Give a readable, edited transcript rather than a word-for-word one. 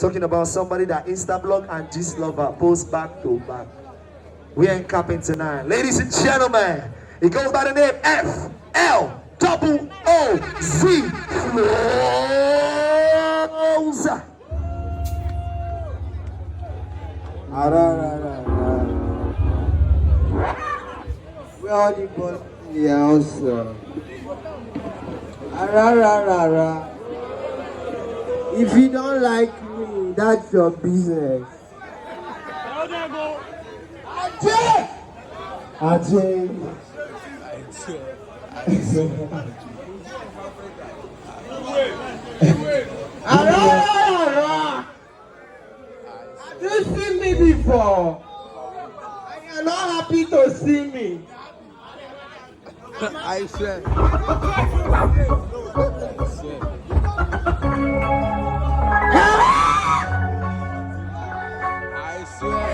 Talking about somebody that Instablog and Gist lover post back to back. We ain't capping tonight. Ladies and gentlemen, it goes by the name Flooz. Flooz. We are the boss in the house. If you don't like me, that's your business. Ajay. You seen me before, and you're not happy to see me. I swear. I swear.